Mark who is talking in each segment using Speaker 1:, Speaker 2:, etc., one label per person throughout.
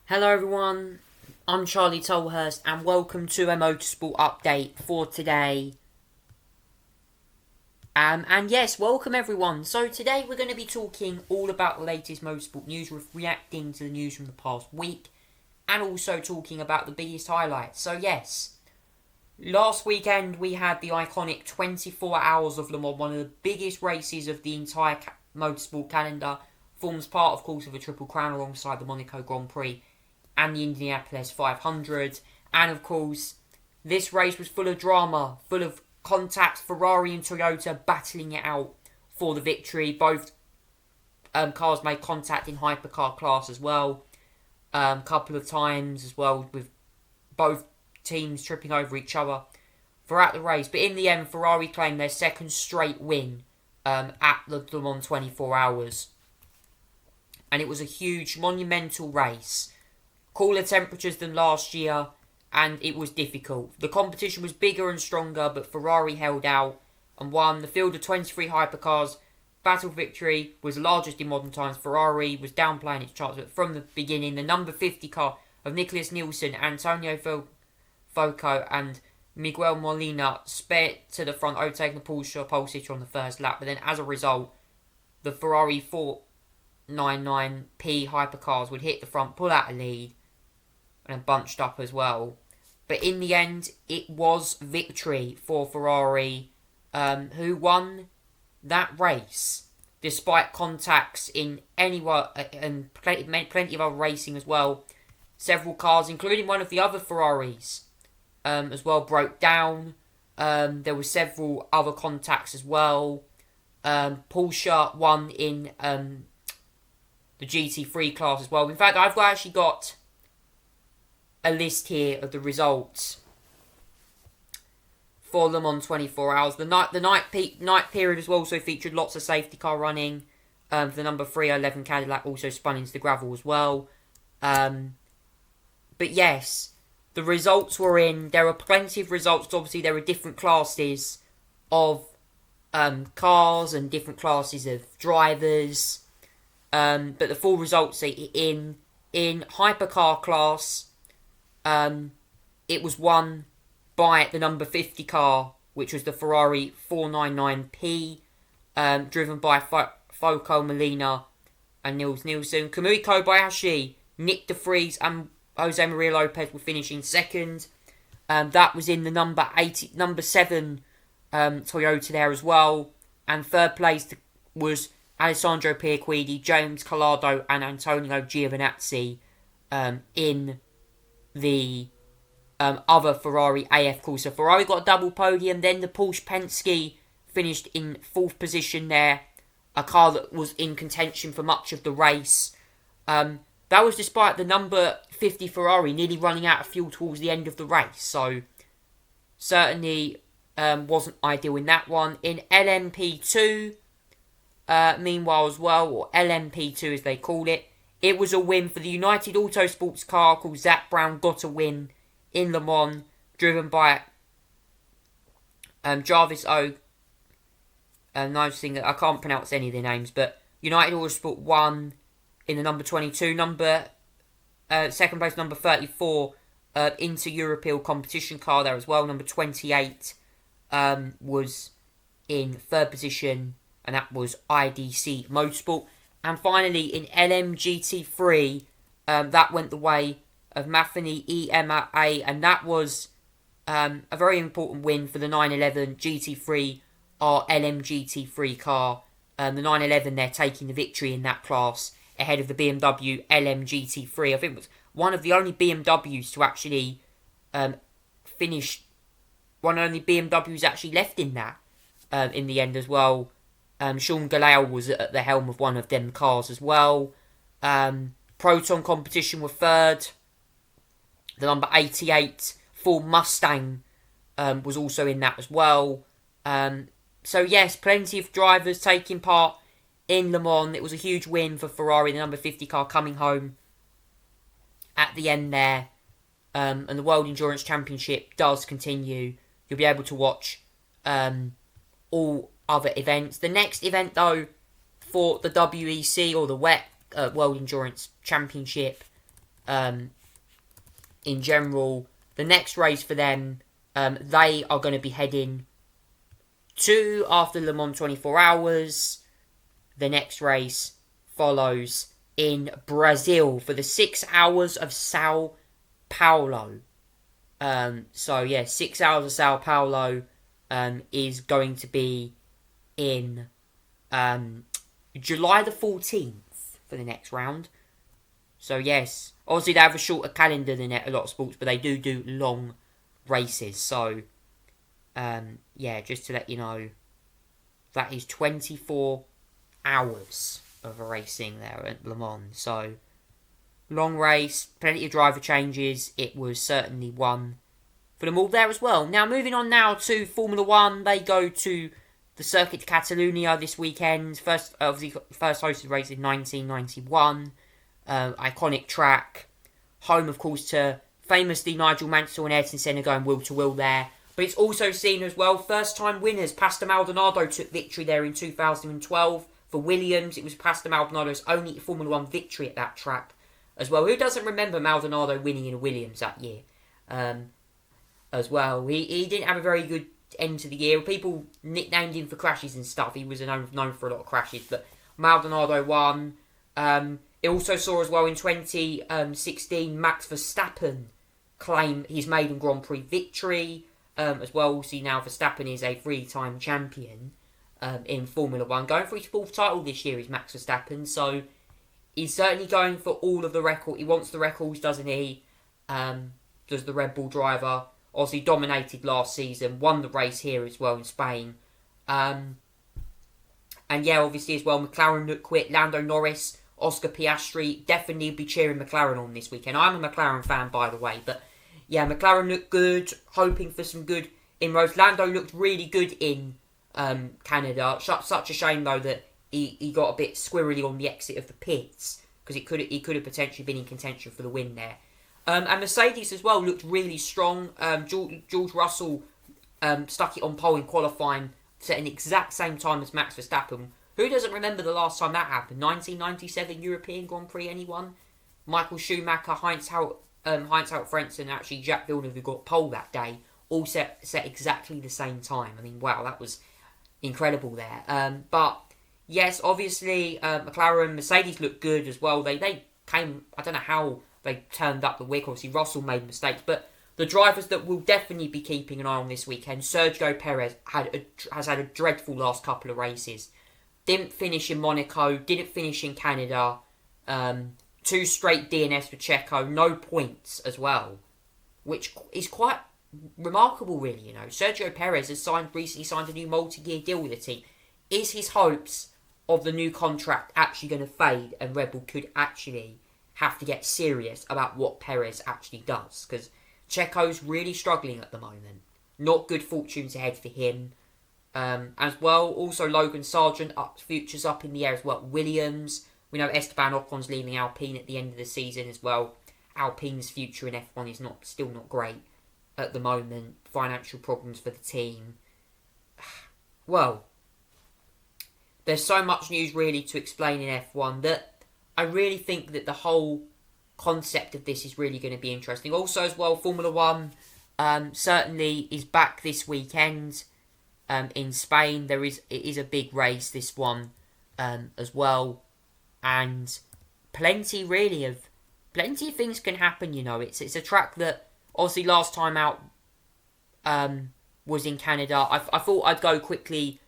Speaker 1: Hello everyone, I'm Charlie Tolhurst and welcome to a Motorsport update for today. And yes, welcome everyone. So today we're going to be talking all about the latest motorsport news, reacting to the news from the past week, and also talking about the biggest highlights. So yes, last weekend we had the iconic 24 Hours of Le Mans, one of the biggest races of the entire motorsport calendar. Forms part, of course, of a Triple Crown alongside the Monaco Grand Prix and the Indianapolis 500. And of course, this race was full of drama, full of contacts, Ferrari and Toyota battling it out for the victory. Both cars made contact in hypercar class as well, a couple of times as well, with both teams tripping over each other throughout the race. But in the end, Ferrari claimed their second straight win at the Le Mans 24 Hours. And it was a huge, monumental race. Cooler temperatures than last year, and it was difficult. The competition was bigger and stronger, but Ferrari held out and won. The field of 23 hypercars, battle victory was the largest in modern times. Ferrari was downplaying its chances, but from the beginning, the number 50 car of Nicholas Nielsen, Antonio Foco, and Miguel Molina sped to the front, overtaking the Porsche pole sitter on the first lap. But then, as a result, the Ferrari 499P hypercars would hit the front, pull out a lead, and bunched up as well. But in the end, it was victory for Ferrari, who won that race despite contacts in anywhere and plenty of other racing as well. Several cars, including one of the other Ferraris, as well broke down. There were several other contacts as well. Porsche won in the GT3 class as well. In fact, I've actually got a list here of the results for Le Mans 24 Hours. The night period as well also featured lots of safety car running. The number 311 Cadillac also spun into the gravel as well. But yes, the results were in. There are plenty of results. Obviously, there are different classes of cars and different classes of drivers. But the full results are in hypercar class. It was won by the number 50 car, which was the Ferrari 499P, driven by Foco Molina and Nils Nielsen. Kamui Kobayashi, Nick De Vries, and Jose Maria Lopez were finishing second. That was in the number 7 Toyota there as well. And third place was Alessandro Piaquidi, James Collado, and Antonio Giovinazzi in the other Ferrari AF call. So Ferrari got a double podium. Then the Porsche Penske finished in 4th position there. A car that was in contention for much of the race. That was despite the number 50 Ferrari nearly running out of fuel towards the end of the race. So certainly wasn't ideal in that one. In LMP2, meanwhile as well, or LMP2 as they call it, it was a win for the United Autosports car called Zach Brown. Got a win in Le Mans, driven by Jarvis O. Noticing I can't pronounce any of their names, but United Autosport won in the number 22, second place number 34 Inter-European competition car there as well. Number 28 was in 3rd position, and that was IDC Motorsport. And finally, in LMGT3, that went the way of Mafini EMA, and that was a very important win for the 911 GT3 or LMGT3 car. The 911, they're taking the victory in that class ahead of the BMW LMGT3. I think it was one of the only BMWs to actually finish, one of the only BMWs actually left in that in the end as well. Sean Galal was at the helm of one of them cars as well. Proton Competition were 3rd. The number 88 Ford Mustang was also in that as well. So yes, plenty of drivers taking part in Le Mans. It was a huge win for Ferrari, the number 50 car coming home at the end there. And the World Endurance Championship does continue. You'll be able to watch all other events. The next event, though, for the WEC or the WEC World Endurance Championship in general. The next race for them, they are going to be heading to, after Le Mans 24 Hours, the next race follows in Brazil for the 6 hours of Sao Paulo. 6 hours of Sao Paulo is going to be in July the 14th for the next round. So yes, obviously they have a shorter calendar than a lot of sports, but they do long races. So just to let you know, that is 24 hours of racing there at Le Mans. So long race, plenty of driver changes. It was certainly one for them all there as well. Now moving on now to Formula One, they go to the Circuit de Catalunya this weekend. First hosted race in 1991. Iconic track, home of course to famously Nigel Mansell and Ayrton Senna going wheel to wheel there. But it's also seen as well, first time winners. Pastor Maldonado took victory there in 2012 for Williams. It was Pastor Maldonado's only Formula One victory at that track as well. Who doesn't remember Maldonado winning in a Williams that year as well? He didn't have a very good end to the year. People nicknamed him for crashes and stuff. He was known for a lot of crashes, but Maldonado won. It also saw as well in 2016 Max Verstappen claim his maiden Grand Prix victory as well. See, now Verstappen is a 3-time champion in Formula One. Going for his 4th title this year is Max Verstappen, so he's certainly going for all of the record. He wants the records, doesn't he? Does the Red Bull driver. Obviously dominated last season, won the race here as well in Spain. And yeah, obviously as well, McLaren look quit. Lando Norris, Oscar Piastri, definitely be cheering McLaren on this weekend. I'm a McLaren fan, by the way, but yeah, McLaren looked good, hoping for some good inroads. Lando looked really good in Canada. Such a shame though that he got a bit squirrely on the exit of the pits, because he could have potentially been in contention for the win there. And Mercedes as well looked really strong. George Russell stuck it on pole in qualifying, setting the exact same time as Max Verstappen. Who doesn't remember the last time that happened? 1997 European Grand Prix, anyone? Michael Schumacher, Heinz Frentzen, and actually Jacques Villeneuve, who got pole that day, all set exactly the same time. I mean, wow, that was incredible there. But yes, obviously, McLaren, Mercedes looked good as well. They came, I don't know how they turned up the wick. Obviously, Russell made mistakes, but the drivers that will definitely be keeping an eye on this weekend, Sergio Perez has had a dreadful last couple of races. Didn't finish in Monaco, didn't finish in Canada. 2 straight DNFs for Checo, no points as well, which is quite remarkable, really. You know, Sergio Perez has recently signed a new multi-year deal with the team. Is his hopes of the new contract actually going to fade, and Red Bull could actually have to get serious about what Perez actually does? Because Checo's really struggling at the moment. Not good fortunes ahead for him. As well, also Logan Sargent, futures up in the air as well. Williams, we know Esteban Ocon's leaving Alpine at the end of the season as well. Alpine's future in F1 is still not great at the moment. Financial problems for the team. Well, there's so much news really to explain in F1 that I really think that the whole concept of this is really going to be interesting. Also as well, Formula One certainly is back this weekend. In Spain, it is a big race, this one, as well, and plenty of things can happen. You know, it's a track that obviously last time out was in Canada. I thought I'd go quickly,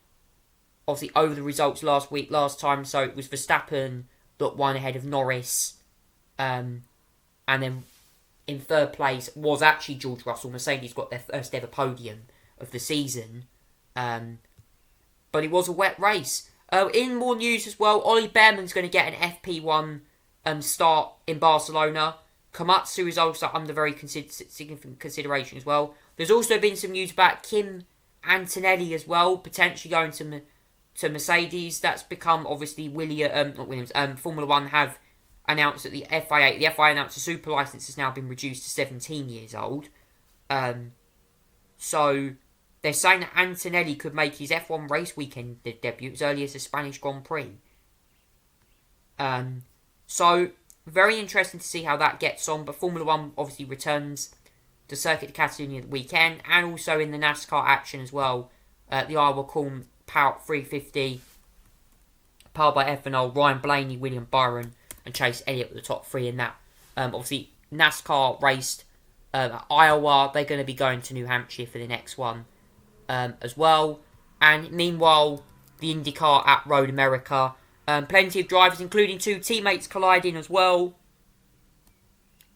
Speaker 1: obviously over the results last time. So it was Verstappen that won ahead of Norris, and then in 3rd place was actually George Russell. Mercedes got their first ever podium of the season. But it was a wet race. In more news as well, Ollie Behrman's going to get an FP1 start in Barcelona. Komatsu is also under very significant consideration as well. There's also been some news about Kim Antonelli as well, potentially going to Mercedes. That's become obviously Formula One have announced that the FIA announced the super license has now been reduced to 17 years old. So they're saying that Antonelli could make his F1 race weekend debut as early as the Spanish Grand Prix. So very interesting to see how that gets on. But Formula 1 obviously returns to Circuit de Catalunya the weekend, and also in the NASCAR action as well. The Iowa Corn Power 350, powered by ethanol. Ryan Blaney, William Byron, and Chase Elliott were the top three in that. Obviously, NASCAR raced at Iowa. They're going to be going to New Hampshire for the next one as well. And meanwhile, the IndyCar at Road America. Plenty of drivers, including 2 teammates, colliding as well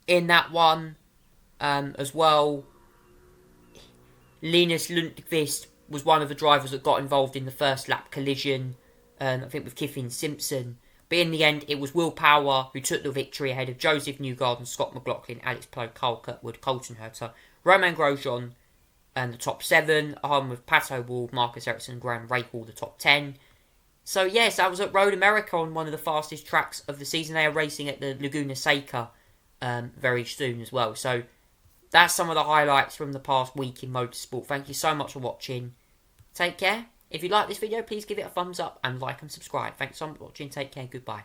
Speaker 1: in that one as well. Linus Lundqvist was one of the drivers that got involved in the first lap collision, I think with Kiffin Simpson. But in the end, it was Will Power who took the victory ahead of Joseph Newgarden, Scott McLaughlin, Alex Palou, Carl Kirkwood, Colton Herter, Romain Grosjean, and the top 7, along with Pato Ward, Marcus Ericsson, and Graham Rahal, the top 10. So yes, that was at Road America on one of the fastest tracks of the season. They are racing at the Laguna Seca very soon as well. So that's some of the highlights from the past week in motorsport. Thank you so much for watching. Take care. If you like this video, please give it a thumbs up and like and subscribe. Thanks so much for watching. Take care. Goodbye.